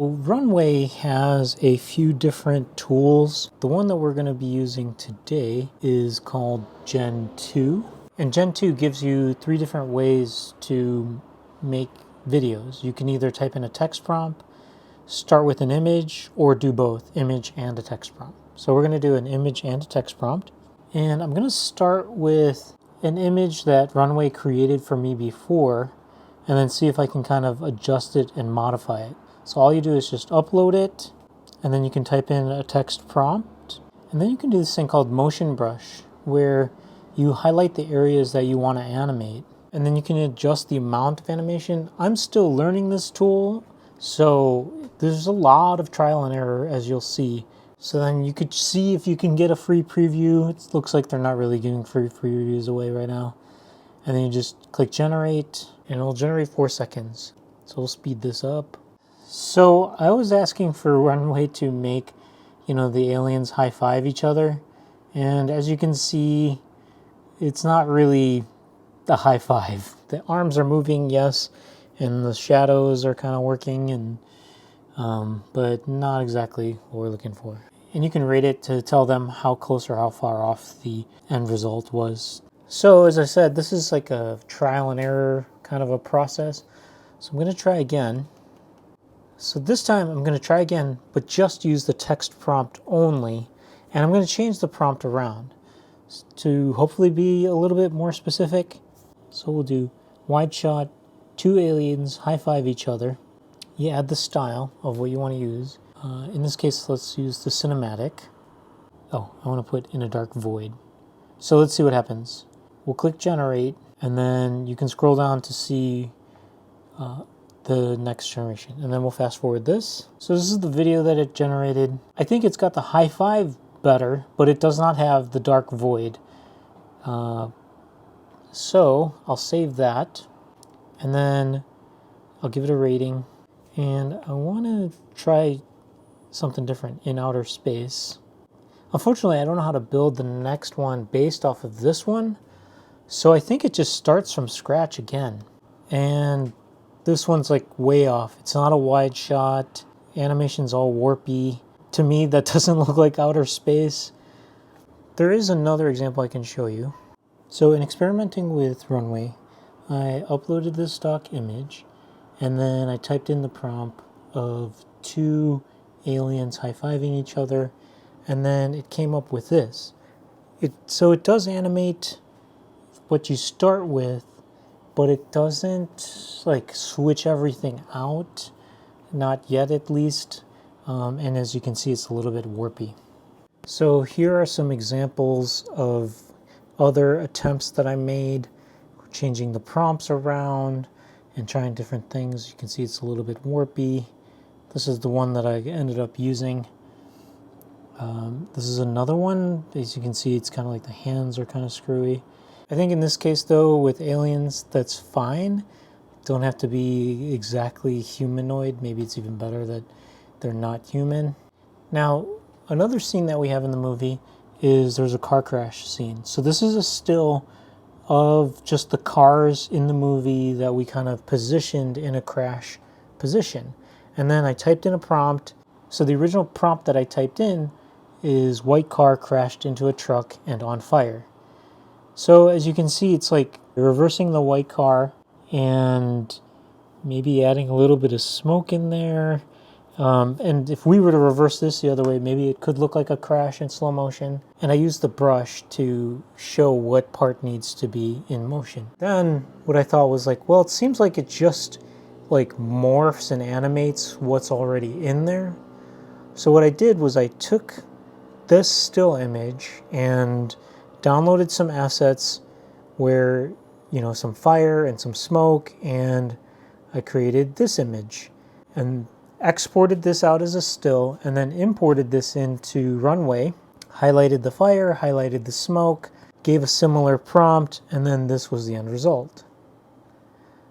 Well, Runway has a few different tools. The one that we're going to be using today is called Gen 2. And Gen 2 gives you 3 different ways to make videos. You can either type in a text prompt, start with an image, or do both, image and a text prompt. So we're going to do an image and a text prompt. And I'm going to start with an image that Runway created for me before, and then see if I can kind of adjust it and modify it. So all you do is just upload it, and then you can type in a text prompt, and then you can do this thing called motion brush, where you highlight the areas that you want to animate, and then you can adjust the amount of animation. I'm still learning this tool, so there's a lot of trial and error, as you'll see. So then you could see if you can get a free preview. It looks like they're not really giving free previews away right now. And then you just click generate, and it'll generate 4 seconds. So we'll speed this up. So I was asking for Runway to make, the aliens high five each other. And as you can see, it's not really a high five. The arms are moving, yes, and the shadows are kind of working, and but not exactly what we're looking for. And you can rate it to tell them how close or how far off the end result was. So as I said, this is like a trial and error kind of a process. So I'm going to try again. So this time I'm going to try again, but just use the text prompt only. And I'm going to change the prompt around to hopefully be a little bit more specific. So we'll do wide shot, 2 aliens high five each other. You add the style of what you want to use. In this case, let's use the cinematic. Oh, I want to put in a dark void. So let's see what happens. We'll click generate, and then you can scroll down to see the next generation, and then we'll fast forward this. So this is the video that it generated. I think it's got the high five better, but it does not have the dark void. So I'll save that, and then I'll give it a rating, and I want to try something different in outer space. Unfortunately, I don't know how to build the next one based off of this one, so I think it just starts from scratch again. And this one's like way off. It's not a wide shot. Animation's all warpy. To me, that doesn't look like outer space. There is another example I can show you. So in experimenting with Runway, I uploaded this stock image, and then I typed in the prompt of 2 aliens high-fiving each other, and then it came up with this. So it does animate what you start with, but it doesn't like switch everything out, not yet at least, and as you can see, it's a little bit warpy. So here are some examples of other attempts that I made, changing the prompts around and trying different things. You can see it's a little bit warpy. This is the one that I ended up using. This is another one. As you can see, it's kind of like the hands are kind of screwy. I think in this case, though, with aliens, that's fine. Don't have to be exactly humanoid. Maybe it's even better that they're not human. Now, another scene that we have in the movie is there's a car crash scene. So this is a still of just the cars in the movie that we kind of positioned in a crash position. And then I typed in a prompt. So the original prompt that I typed in is white car crashed into a truck and on fire. So as you can see, it's like reversing the white car and maybe adding a little bit of smoke in there. And if we were to reverse this the other way, maybe it could look like a crash in slow motion. And I used the brush to show what part needs to be in motion. Then what I thought was like, well, it seems like it just like morphs and animates what's already in there. So what I did was I took this still image and downloaded some assets where, some fire and some smoke, and I created this image and exported this out as a still, and then imported this into Runway, highlighted the fire, highlighted the smoke, gave a similar prompt, and then this was the end result.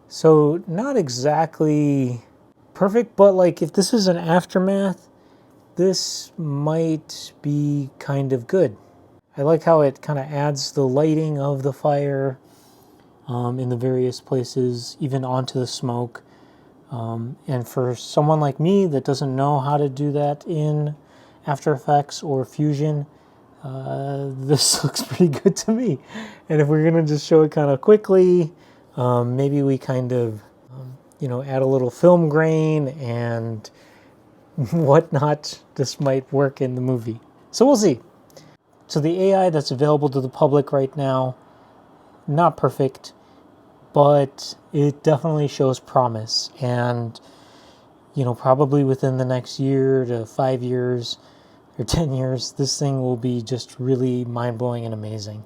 So not exactly perfect, but like if this is an aftermath, this might be kind of good. I like how it kind of adds the lighting of the fire in the various places, even onto the smoke. And for someone like me that doesn't know how to do that in After Effects or Fusion, this looks pretty good to me. And if we're going to just show it kind of quickly, maybe we kind of, add a little film grain and whatnot. This might work in the movie. So we'll see. So the AI that's available to the public right now, not perfect, but it definitely shows promise. And, probably within the next year to 5 years or 10 years, this thing will be just really mind-blowing and amazing.